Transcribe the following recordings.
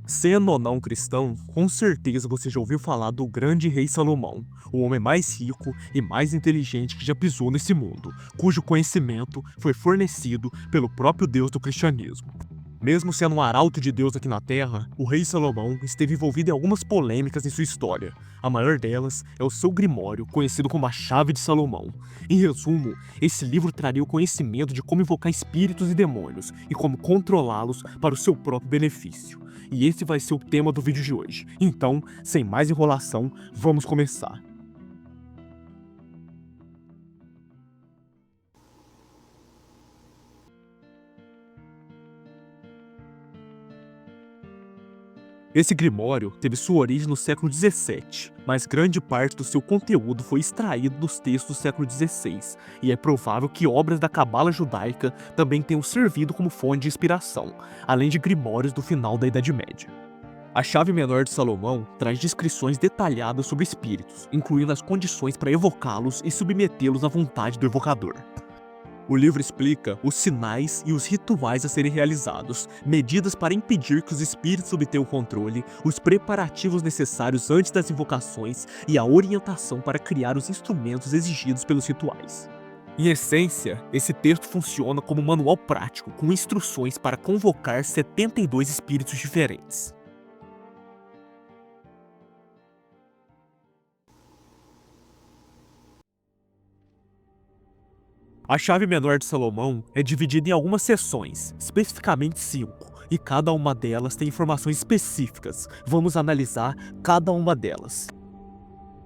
Sendo ou não cristão, com certeza você já ouviu falar do grande rei Salomão, o homem mais rico e mais inteligente que já pisou nesse mundo, cujo conhecimento foi fornecido pelo próprio Deus do cristianismo. Mesmo sendo um arauto de Deus aqui na Terra, o rei Salomão esteve envolvido em algumas polêmicas em sua história. A maior delas é o seu Grimório, conhecido como a Chave de Salomão. Em resumo, esse livro traria o conhecimento de como invocar espíritos e demônios e como controlá-los para o seu próprio benefício. E esse vai ser o tema do vídeo de hoje. Então, sem mais enrolação, vamos começar. Esse grimório teve sua origem no século XVII, mas grande parte do seu conteúdo foi extraído dos textos do século XVI, e é provável que obras da cabala judaica também tenham servido como fonte de inspiração, além de grimórios do final da Idade Média. A Chave Menor de Salomão traz descrições detalhadas sobre espíritos, incluindo as condições para evocá-los e submetê-los à vontade do evocador. O livro explica os sinais e os rituais a serem realizados, medidas para impedir que os espíritos obtenham o controle, os preparativos necessários antes das invocações e a orientação para criar os instrumentos exigidos pelos rituais. Em essência, esse texto funciona como um manual prático, com instruções para convocar 72 espíritos diferentes. A Chave Menor de Salomão é dividida em algumas seções, especificamente 5, e cada uma delas tem informações específicas. Vamos analisar cada uma delas.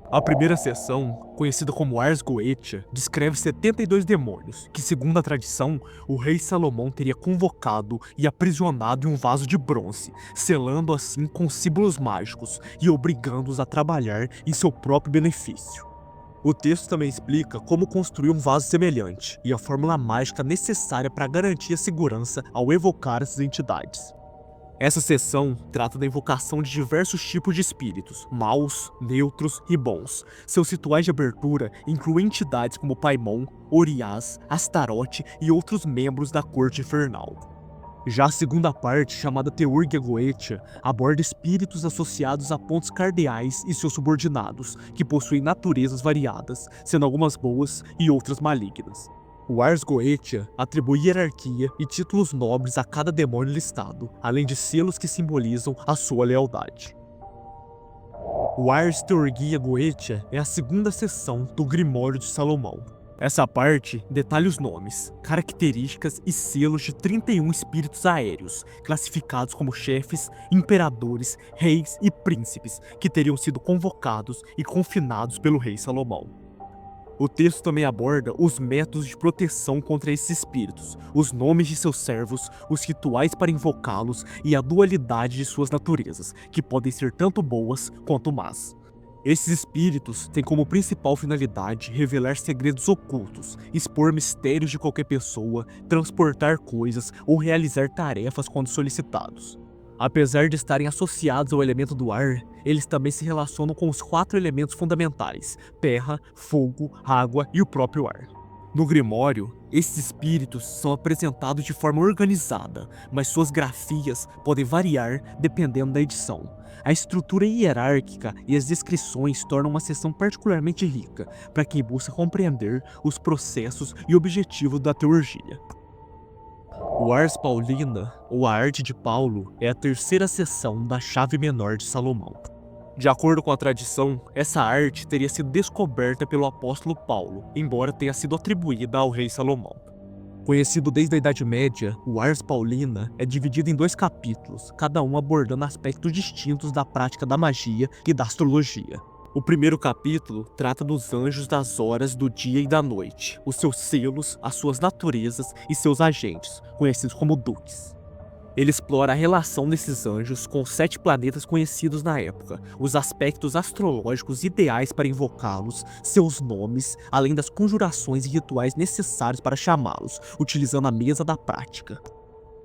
A primeira seção, conhecida como Ars Goetia, descreve 72 demônios, que segundo a tradição, o rei Salomão teria convocado e aprisionado em um vaso de bronze, selando assim com símbolos mágicos e obrigando-os a trabalhar em seu próprio benefício. O texto também explica como construir um vaso semelhante e a fórmula mágica necessária para garantir a segurança ao evocar essas entidades. Essa seção trata da invocação de diversos tipos de espíritos, maus, neutros e bons. Seus rituais de abertura incluem entidades como Paimon, Oriás, Astarote e outros membros da corte infernal. Já a segunda parte, chamada Theurgia Goetia, aborda espíritos associados a pontos cardeais e seus subordinados, que possuem naturezas variadas, sendo algumas boas e outras malignas. O Ars Goetia atribui hierarquia e títulos nobres a cada demônio listado, além de selos que simbolizam a sua lealdade. O Ars Theurgia Goetia é a segunda seção do Grimório de Salomão. Essa parte detalha os nomes, características e selos de 31 espíritos aéreos, classificados como chefes, imperadores, reis e príncipes, que teriam sido convocados e confinados pelo rei Salomão. O texto também aborda os métodos de proteção contra esses espíritos, os nomes de seus servos, os rituais para invocá-los e a dualidade de suas naturezas, que podem ser tanto boas quanto más. Esses espíritos têm como principal finalidade revelar segredos ocultos, expor mistérios de qualquer pessoa, transportar coisas ou realizar tarefas quando solicitados. Apesar de estarem associados ao elemento do ar, eles também se relacionam com os 4 elementos fundamentais: terra, fogo, água e o próprio ar. No Grimório, esses espíritos são apresentados de forma organizada, mas suas grafias podem variar dependendo da edição. A estrutura hierárquica e as descrições tornam uma seção particularmente rica para quem busca compreender os processos e objetivos da teurgia. O Ars Paulina, ou a Arte de Paulo, é a terceira seção da Chave Menor de Salomão. De acordo com a tradição, essa arte teria sido descoberta pelo apóstolo Paulo, embora tenha sido atribuída ao rei Salomão. Conhecido desde a Idade Média, o Ars Paulina é dividido em 2 capítulos, cada um abordando aspectos distintos da prática da magia e da astrologia. O primeiro capítulo trata dos anjos das horas do dia e da noite, os seus selos, as suas naturezas e seus agentes, conhecidos como duques. Ele explora a relação desses anjos com os 7 planetas conhecidos na época, os aspectos astrológicos ideais para invocá-los, seus nomes, além das conjurações e rituais necessários para chamá-los, utilizando a mesa da prática.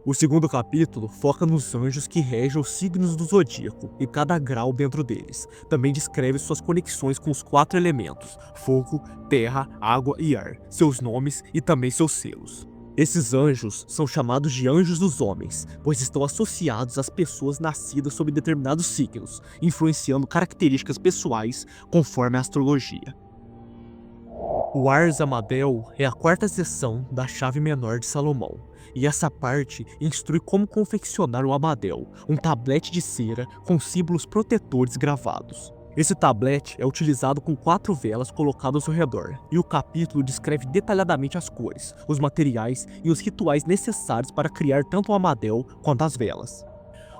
O segundo capítulo foca nos anjos que regem os signos do zodíaco e cada grau dentro deles. Também descreve suas conexões com os 4 elementos: fogo, terra, água e ar, seus nomes e também seus selos. Esses anjos são chamados de anjos dos homens, pois estão associados às pessoas nascidas sob determinados signos, influenciando características pessoais conforme a astrologia. O Ars Amadel é a quarta seção da chave menor de Salomão, e essa parte instrui como confeccionar o Amadel, um tablete de cera com símbolos protetores gravados. Esse tablete é utilizado com 4 velas colocadas ao redor, e o capítulo descreve detalhadamente as cores, os materiais e os rituais necessários para criar tanto o Amadel quanto as velas.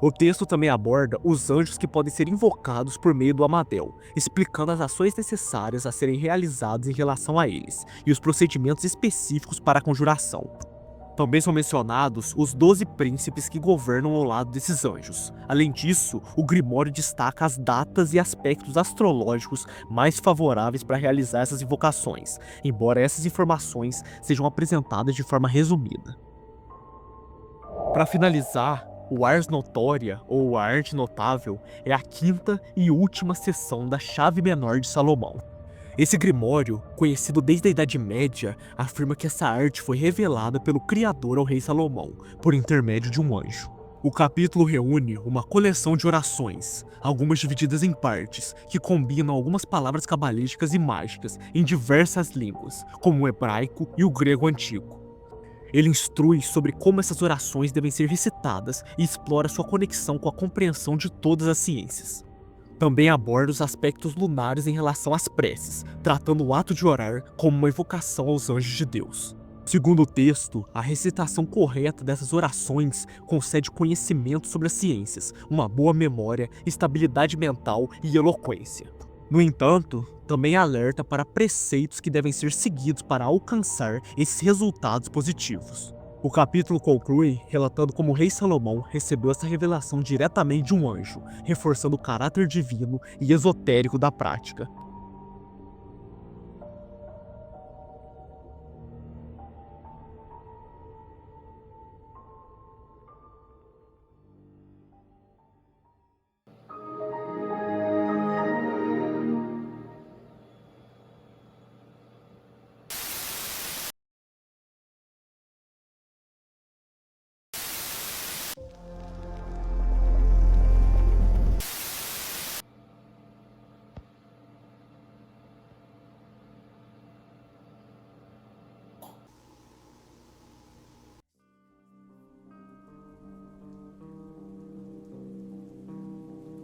O texto também aborda os anjos que podem ser invocados por meio do Amadel, explicando as ações necessárias a serem realizadas em relação a eles, e os procedimentos específicos para a conjuração. Também são mencionados os 12 príncipes que governam ao lado desses anjos. Além disso, o Grimório destaca as datas e aspectos astrológicos mais favoráveis para realizar essas invocações, embora essas informações sejam apresentadas de forma resumida. Para finalizar, o Ars Notória, ou a Arte Notável, é a quinta e última seção da chave menor de Salomão. Esse grimório, conhecido desde a Idade Média, afirma que essa arte foi revelada pelo Criador ao rei Salomão, por intermédio de um anjo. O capítulo reúne uma coleção de orações, algumas divididas em partes, que combinam algumas palavras cabalísticas e mágicas em diversas línguas, como o hebraico e o grego antigo. Ele instrui sobre como essas orações devem ser recitadas e explora sua conexão com a compreensão de todas as ciências. Também aborda os aspectos lunares em relação às preces, tratando o ato de orar como uma invocação aos anjos de Deus. Segundo o texto, a recitação correta dessas orações concede conhecimento sobre as ciências, uma boa memória, estabilidade mental e eloquência. No entanto, também alerta para preceitos que devem ser seguidos para alcançar esses resultados positivos. O capítulo conclui relatando como o rei Salomão recebeu essa revelação diretamente de um anjo, reforçando o caráter divino e esotérico da prática.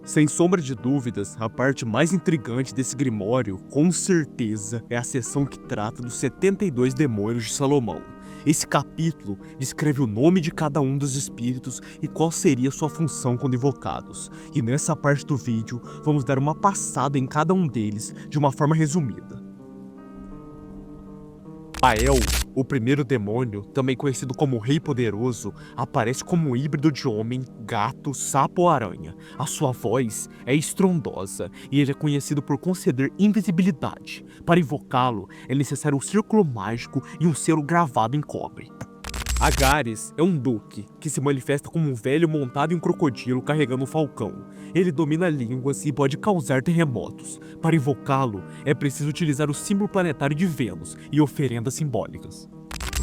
Sem sombra de dúvidas, a parte mais intrigante desse grimório, com certeza, é a seção que trata dos 72 demônios de Salomão. Esse capítulo descreve o nome de cada um dos espíritos e qual seria sua função quando invocados. E nessa parte do vídeo, vamos dar uma passada em cada um deles de uma forma resumida. Bael, o primeiro demônio, também conhecido como Rei Poderoso, aparece como um híbrido de homem, gato, sapo ou aranha. A sua voz é estrondosa e ele é conhecido por conceder invisibilidade. Para invocá-lo, é necessário um círculo mágico e um selo gravado em cobre. Agares é um duque, que se manifesta como um velho montado em um crocodilo carregando um falcão. Ele domina línguas e pode causar terremotos. Para invocá-lo, é preciso utilizar o símbolo planetário de Vênus e oferendas simbólicas.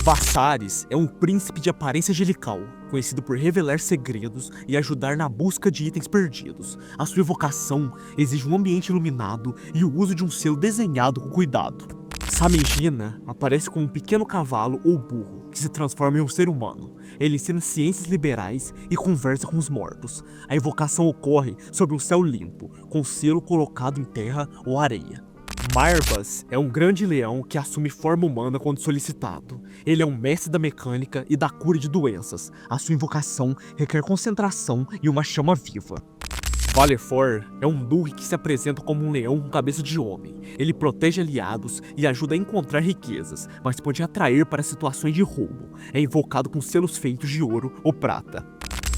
Vassares é um príncipe de aparência angelical, conhecido por revelar segredos e ajudar na busca de itens perdidos. A sua evocação exige um ambiente iluminado e o uso de um selo desenhado com cuidado. Samegina aparece como um pequeno cavalo ou burro, que se transforma em um ser humano. Ele ensina ciências liberais e conversa com os mortos. A invocação ocorre sob um céu limpo, com o selo colocado em terra ou areia. Marbas é um grande leão que assume forma humana quando solicitado. Ele é um mestre da mecânica e da cura de doenças. A sua invocação requer concentração e uma chama viva. Valefor é um duque que se apresenta como um leão com cabeça de homem. Ele protege aliados e ajuda a encontrar riquezas, mas pode atrair para situações de roubo. É invocado com selos feitos de ouro ou prata.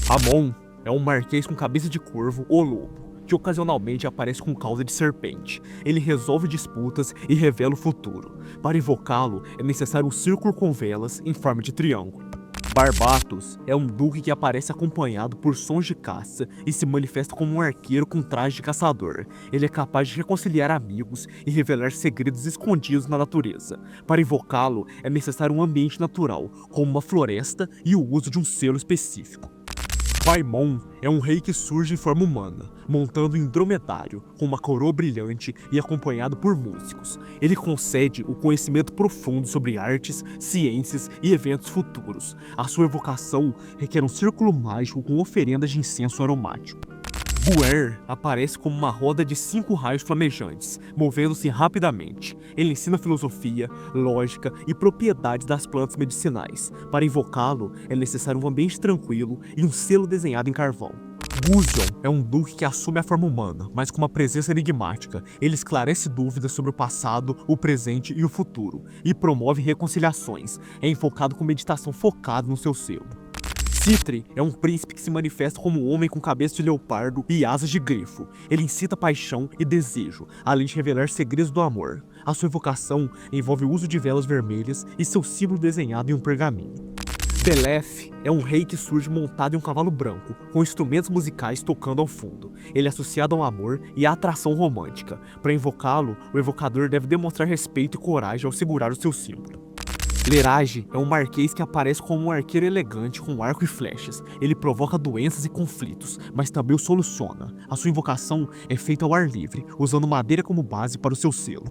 Amon é um marquês com cabeça de corvo ou lobo, que ocasionalmente aparece com cauda de serpente. Ele resolve disputas e revela o futuro. Para invocá-lo, é necessário um círculo com velas em forma de triângulo. Barbatos é um duque que aparece acompanhado por sons de caça e se manifesta como um arqueiro com traje de caçador. Ele é capaz de reconciliar amigos e revelar segredos escondidos na natureza. Para invocá-lo, é necessário um ambiente natural, como uma floresta e o uso de um selo específico. Paimon é um rei que surge em forma humana, montando um dromedário, com uma coroa brilhante e acompanhado por músicos. Ele concede o conhecimento profundo sobre artes, ciências e eventos futuros. A sua evocação requer um círculo mágico com oferendas de incenso aromático. Buer aparece como uma roda de 5 raios flamejantes, movendo-se rapidamente. Ele ensina filosofia, lógica e propriedades das plantas medicinais. Para invocá-lo, é necessário um ambiente tranquilo e um selo desenhado em carvão. Gusion é um duque que assume a forma humana, mas com uma presença enigmática. Ele esclarece dúvidas sobre o passado, o presente e o futuro, e promove reconciliações. É invocado com meditação focada no seu selo. Citri é um príncipe que se manifesta como um homem com cabeça de leopardo e asas de grifo. Ele incita paixão e desejo, além de revelar segredos do amor. A sua evocação envolve o uso de velas vermelhas e seu símbolo desenhado em um pergaminho. Belef é um rei que surge montado em um cavalo branco, com instrumentos musicais tocando ao fundo. Ele é associado ao amor e à atração romântica. Para invocá-lo, o evocador deve demonstrar respeito e coragem ao segurar o seu símbolo. Lerage é um marquês que aparece como um arqueiro elegante com arco e flechas. Ele provoca doenças e conflitos, mas também os soluciona. A sua invocação é feita ao ar livre, usando madeira como base para o seu selo.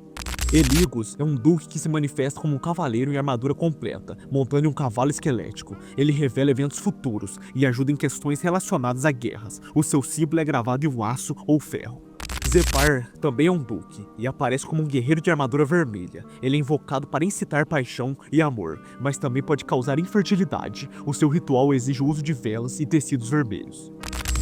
Eligos é um duque que se manifesta como um cavaleiro em armadura completa, montando um cavalo esquelético. Ele revela eventos futuros e ajuda em questões relacionadas a guerras. O seu símbolo é gravado em aço ou ferro. Zepar também é um duque e aparece como um guerreiro de armadura vermelha. Ele é invocado para incitar paixão e amor, mas também pode causar infertilidade. O seu ritual exige o uso de velas e tecidos vermelhos.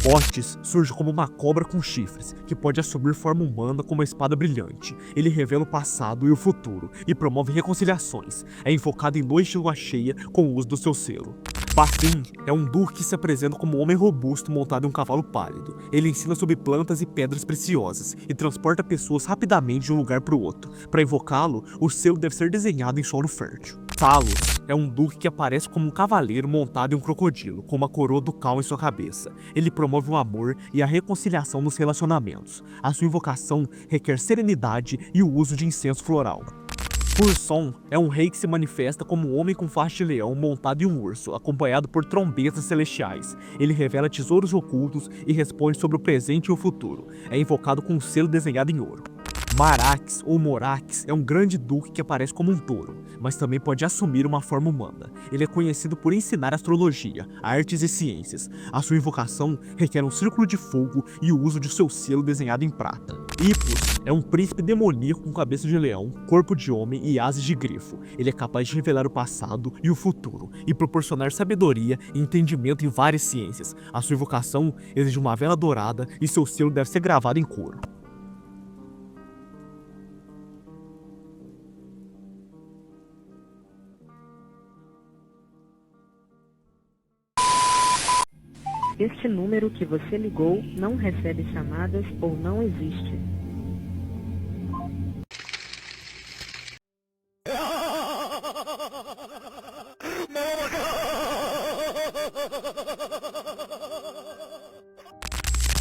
Bottis surge como uma cobra com chifres, que pode assumir forma humana com uma espada brilhante. Ele revela o passado e o futuro, e promove reconciliações. É invocado em noite de lua cheia com o uso do seu selo. Bafin é um duque que se apresenta como um homem robusto montado em um cavalo pálido. Ele ensina sobre plantas e pedras preciosas, e transporta pessoas rapidamente de um lugar para o outro. Para invocá-lo, o selo deve ser desenhado em solo fértil. Talos é um duque que aparece como um cavaleiro montado em um crocodilo, com uma coroa ducal em sua cabeça. Ele promove o amor e a reconciliação nos relacionamentos. A sua invocação requer serenidade e o uso de incenso floral. Furson é um rei que se manifesta como um homem com faixa de leão montado em um urso, acompanhado por trombetas celestiais. Ele revela tesouros ocultos e responde sobre o presente e o futuro. É invocado com um selo desenhado em ouro. Marax ou Morax é um grande duque que aparece como um touro, mas também pode assumir uma forma humana. Ele é conhecido por ensinar astrologia, artes e ciências. A sua invocação requer um círculo de fogo e o uso de seu selo desenhado em prata. Hippos é um príncipe demoníaco com cabeça de leão, corpo de homem e asas de grifo. Ele é capaz de revelar o passado e o futuro, e proporcionar sabedoria e entendimento em várias ciências. A sua invocação exige uma vela dourada e seu selo deve ser gravado em couro. Este número que você ligou não recebe chamadas ou não existe.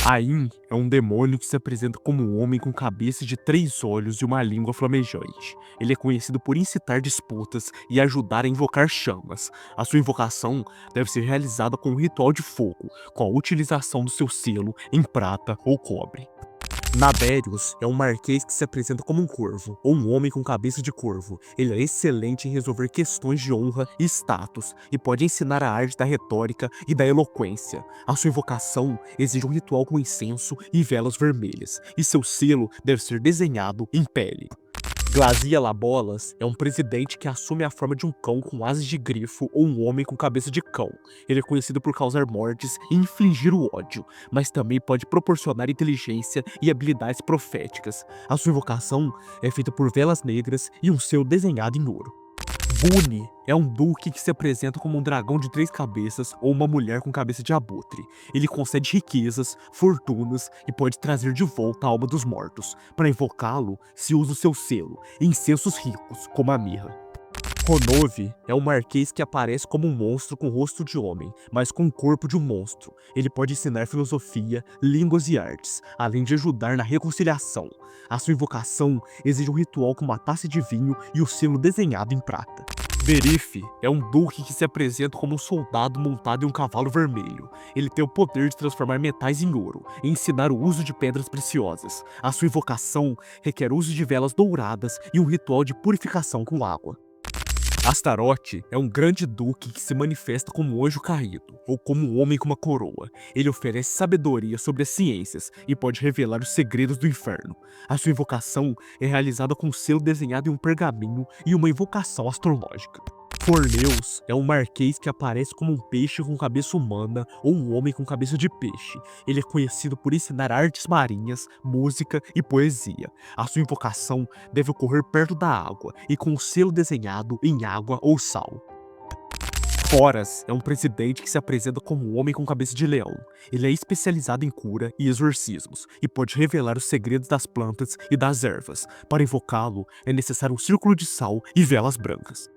Ain é um demônio que se apresenta como um homem com cabeça de 3 olhos e uma língua flamejante. Ele é conhecido por incitar disputas e ajudar a invocar chamas. A sua invocação deve ser realizada com um ritual de fogo, com a utilização do seu selo em prata ou cobre. Nabérios é um marquês que se apresenta como um corvo, ou um homem com cabeça de corvo. Ele é excelente em resolver questões de honra e status, e pode ensinar a arte da retórica e da eloquência. A sua invocação exige um ritual com incenso e velas vermelhas, e seu selo deve ser desenhado em pele. Glazia Labolas é um presidente que assume a forma de um cão com asas de grifo ou um homem com cabeça de cão. Ele é conhecido por causar mortes e infligir o ódio, mas também pode proporcionar inteligência e habilidades proféticas. A sua invocação é feita por velas negras e um selo desenhado em ouro. Buni é um duque que se apresenta como um dragão de 3 cabeças ou uma mulher com cabeça de abutre. Ele concede riquezas, fortunas e pode trazer de volta a alma dos mortos. Para invocá-lo, se usa o seu selo, incensos ricos, como a mirra. Ronove é um marquês que aparece como um monstro com rosto de homem, mas com o corpo de um monstro. Ele pode ensinar filosofia, línguas e artes, além de ajudar na reconciliação. A sua invocação exige um ritual com uma taça de vinho e o selo desenhado em prata. Berif é um duque que se apresenta como um soldado montado em um cavalo vermelho. Ele tem o poder de transformar metais em ouro e ensinar o uso de pedras preciosas. A sua invocação requer o uso de velas douradas e um ritual de purificação com água. Astaroth é um grande duque que se manifesta como um anjo caído, ou como um homem com uma coroa. Ele oferece sabedoria sobre as ciências e pode revelar os segredos do inferno. A sua invocação é realizada com um selo desenhado em um pergaminho e uma invocação astrológica. Forneus é um marquês que aparece como um peixe com cabeça humana ou um homem com cabeça de peixe. Ele é conhecido por ensinar artes marinhas, música e poesia. A sua invocação deve ocorrer perto da água e com um selo desenhado em água ou sal. Foras é um presidente que se apresenta como um homem com cabeça de leão. Ele é especializado em cura e exorcismos e pode revelar os segredos das plantas e das ervas. Para invocá-lo, é necessário um círculo de sal e velas brancas.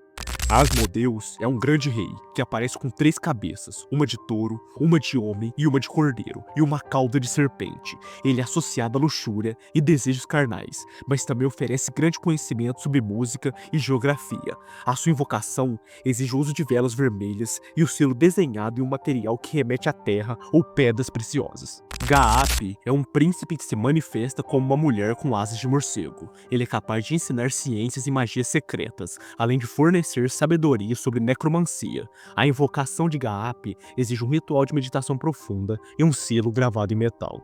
Asmodeus é um grande rei que aparece com 3 cabeças, uma de touro, uma de homem e uma de cordeiro, e uma cauda de serpente. Ele é associado à luxúria e desejos carnais, mas também oferece grande conhecimento sobre música e geografia. A sua invocação exige o uso de velas vermelhas e o selo desenhado em um material que remete à terra ou pedras preciosas. Gaap é um príncipe que se manifesta como uma mulher com asas de morcego. Ele é capaz de ensinar ciências e magias secretas, além de fornecer sabedoria sobre necromancia. A invocação de Gaap exige um ritual de meditação profunda e um selo gravado em metal.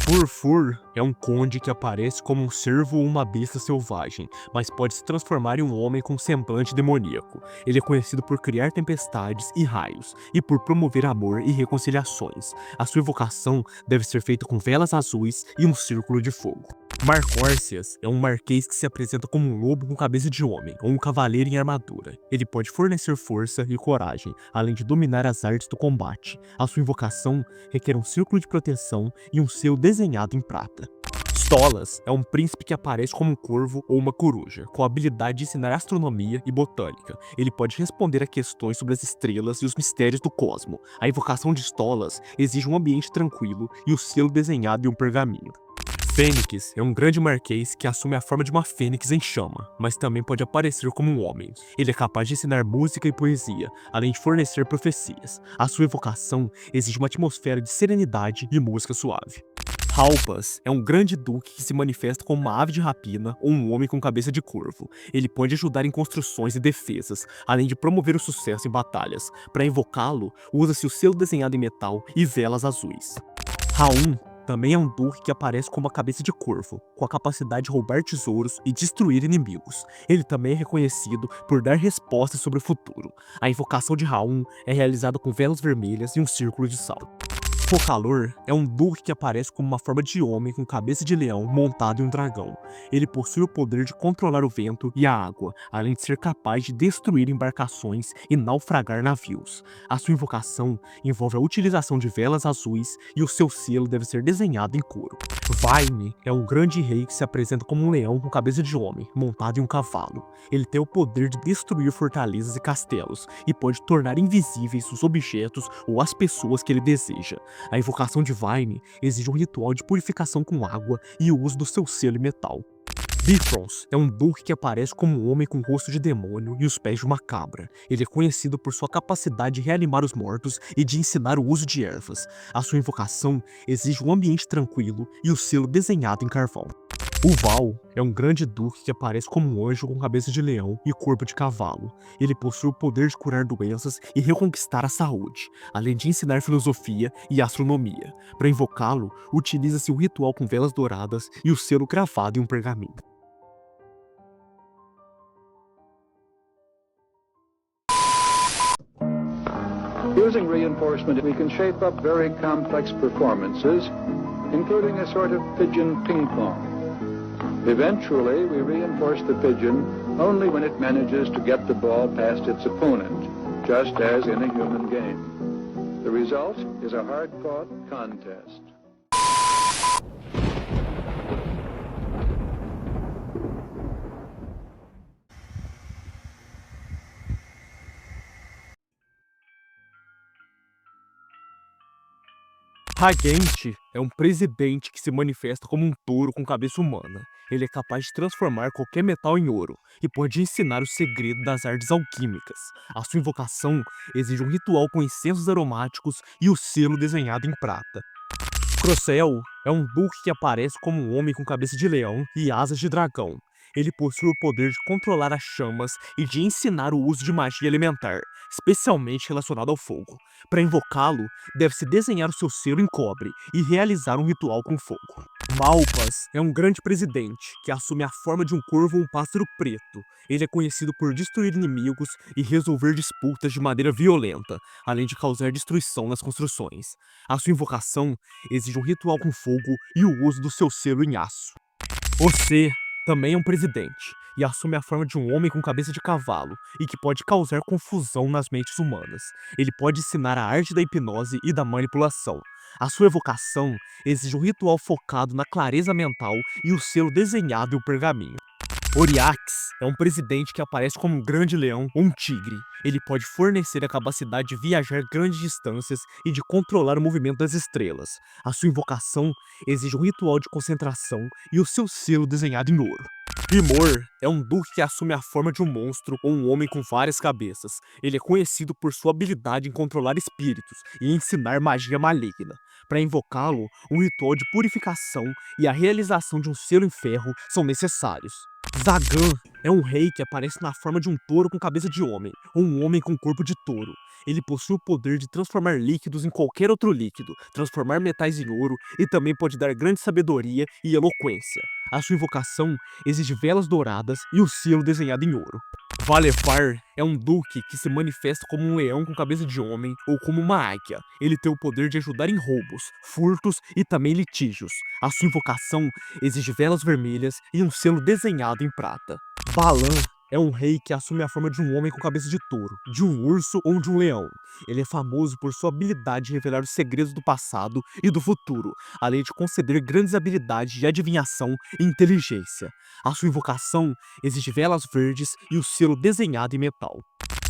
Furfur é um conde que aparece como um cervo ou uma besta selvagem, mas pode se transformar em um homem com semblante demoníaco. Ele é conhecido por criar tempestades e raios, e por promover amor e reconciliações. A sua invocação deve ser feita com velas azuis e um círculo de fogo. Marcórcias é um marquês que se apresenta como um lobo com cabeça de homem, ou um cavaleiro em armadura. Ele pode fornecer força e coragem, além de dominar as artes do combate. A sua invocação requer um círculo de proteção e um selo desenhado em prata. Stolas é um príncipe que aparece como um corvo ou uma coruja, com a habilidade de ensinar astronomia e botânica. Ele pode responder a questões sobre as estrelas e os mistérios do cosmo. A invocação de Stolas exige um ambiente tranquilo e o selo desenhado em um pergaminho. Fênix é um grande marquês que assume a forma de uma fênix em chama, mas também pode aparecer como um homem. Ele é capaz de ensinar música e poesia, além de fornecer profecias. A sua evocação exige uma atmosfera de serenidade e música suave. Halpas é um grande duque que se manifesta como uma ave de rapina ou um homem com cabeça de corvo. Ele pode ajudar em construções e defesas, além de promover o sucesso em batalhas. Para invocá-lo, usa-se o selo desenhado em metal e velas azuis. Raum também é um duque que aparece com uma cabeça de corvo, com a capacidade de roubar tesouros e destruir inimigos. Ele também é reconhecido por dar respostas sobre o futuro. A invocação de Raum é realizada com velas vermelhas e um círculo de sal. Focalor é um duque que aparece como uma forma de homem com cabeça de leão montado em um dragão. Ele possui o poder de controlar o vento e a água, além de ser capaz de destruir embarcações e naufragar navios. A sua invocação envolve a utilização de velas azuis e o seu selo deve ser desenhado em couro. Vaime é um grande rei que se apresenta como um leão com cabeça de homem, montado em um cavalo. Ele tem o poder de destruir fortalezas e castelos e pode tornar invisíveis os objetos ou as pessoas que ele deseja. A invocação de Vaime exige um ritual de purificação com água e o uso do seu selo e metal. Bifrons é um duque que aparece como um homem com rosto de demônio e os pés de uma cabra. Ele é conhecido por sua capacidade de reanimar os mortos e de ensinar o uso de ervas. A sua invocação exige um ambiente tranquilo e o selo desenhado em carvão. O Val é um grande duque que aparece como um anjo com cabeça de leão e corpo de cavalo. Ele possui o poder de curar doenças e reconquistar a saúde, além de ensinar filosofia e astronomia. Para invocá-lo, utiliza-se um ritual com velas douradas e o selo gravado em um pergaminho. Using reinforcement, we can shape up very complex performances, including a sort of pigeon ping-pong. Eventually, we reinforce the pigeon only when it manages to get the ball past its opponent, just as in a human game. The result is a hard-fought contest. Hagente é um presidente que se manifesta como um touro com cabeça humana. Ele é capaz de transformar qualquer metal em ouro e pode ensinar o segredo das artes alquímicas. A sua invocação exige um ritual com incensos aromáticos e o selo desenhado em prata. Crocel é um duque que aparece como um homem com cabeça de leão e asas de dragão. Ele possui o poder de controlar as chamas e de ensinar o uso de magia elementar, especialmente relacionado ao fogo. Para invocá-lo, deve-se desenhar o seu selo em cobre e realizar um ritual com fogo. Malpas é um grande presidente que assume a forma de um corvo ou um pássaro preto. Ele é conhecido por destruir inimigos e resolver disputas de maneira violenta, além de causar destruição nas construções. A sua invocação exige um ritual com fogo e o uso do seu selo em aço. Você também é um presidente e assume a forma de um homem com cabeça de cavalo e que pode causar confusão nas mentes humanas. Ele pode ensinar a arte da hipnose e da manipulação. A sua evocação exige um ritual focado na clareza mental e o selo desenhado em um pergaminho. Oriax é um presidente que aparece como um grande leão ou um tigre. Ele pode fornecer a capacidade de viajar grandes distâncias e de controlar o movimento das estrelas. A sua invocação exige um ritual de concentração e o seu selo desenhado em ouro. Rimor é um duque que assume a forma de um monstro ou um homem com várias cabeças. Ele é conhecido por sua habilidade em controlar espíritos e ensinar magia maligna. Para invocá-lo, um ritual de purificação e a realização de um selo em ferro são necessários. Zagan é um rei que aparece na forma de um touro com cabeça de homem, ou um homem com corpo de touro. Ele possui o poder de transformar líquidos em qualquer outro líquido, transformar metais em ouro e também pode dar grande sabedoria e eloquência. A sua invocação exige velas douradas e o selo desenhado em ouro. Valefar é um duque que se manifesta como um leão com cabeça de homem ou como uma águia. Ele tem o poder de ajudar em roubos, furtos e também litígios. A sua invocação exige velas vermelhas e um selo desenhado em prata. Balan é um rei que assume a forma de um homem com cabeça de touro, de um urso ou de um leão. Ele é famoso por sua habilidade de revelar os segredos do passado e do futuro, além de conceder grandes habilidades de adivinhação e inteligência. A sua invocação exige velas verdes e o selo desenhado em metal.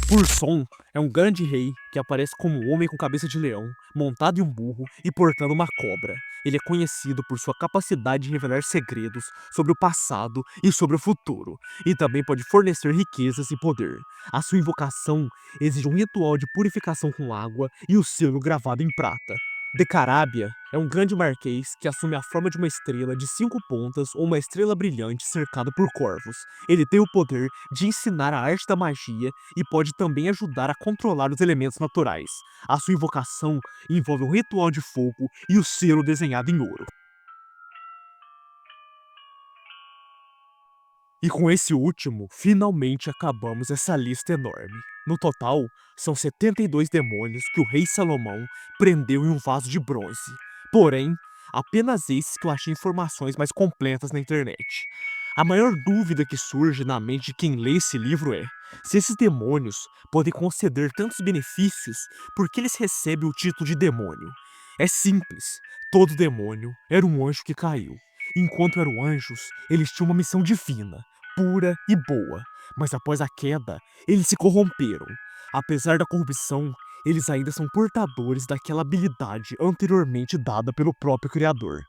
Purson é um grande rei que aparece como um homem com cabeça de leão, montado em um burro e portando uma cobra. Ele é conhecido por sua capacidade de revelar segredos sobre o passado e sobre o futuro, e também pode fornecer riquezas e poder. A sua invocação exige um ritual de purificação com água e o selo gravado em prata. Decarábia é um grande marquês que assume a forma de uma estrela de 5 pontas ou uma estrela brilhante cercada por corvos. Ele tem o poder de ensinar a arte da magia e pode também ajudar a controlar os elementos naturais. A sua invocação envolve um ritual de fogo e o selo desenhado em ouro. E com esse último, finalmente acabamos essa lista enorme. No total, são 72 demônios que o rei Salomão prendeu em um vaso de bronze. Porém, apenas esses que eu achei informações mais completas na internet. A maior dúvida que surge na mente de quem lê esse livro é: se esses demônios podem conceder tantos benefícios, por que eles recebem o título de demônio? É simples, todo demônio era um anjo que caiu. Enquanto eram anjos, eles tinham uma missão divina, pura e boa, mas após a queda, eles se corromperam. Apesar da corrupção, eles ainda são portadores daquela habilidade anteriormente dada pelo próprio Criador.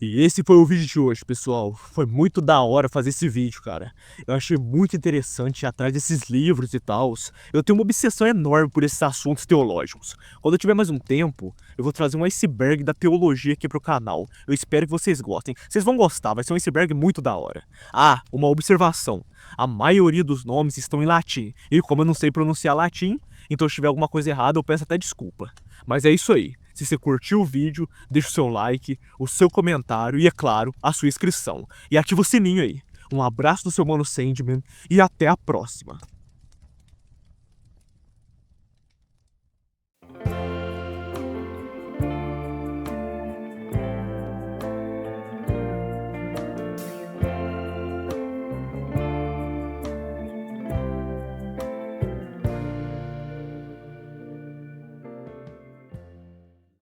E esse foi o vídeo de hoje, pessoal. Foi muito da hora fazer esse vídeo, cara. Eu achei muito interessante ir atrás desses livros e tal. Eu tenho uma obsessão enorme por esses assuntos teológicos. Quando eu tiver mais um tempo, eu vou trazer um iceberg da teologia aqui pro canal. Eu espero que vocês gostem. Vocês vão gostar, vai ser um iceberg muito da hora. Ah, uma observação. A maioria dos nomes estão em latim. E como eu não sei pronunciar latim, então se tiver alguma coisa errada, eu peço até desculpa. Mas é isso aí. Se você curtiu o vídeo, deixa o seu like, o seu comentário e, é claro, a sua inscrição. E ativa o sininho aí. Um abraço do seu Mano Sandman e até a próxima.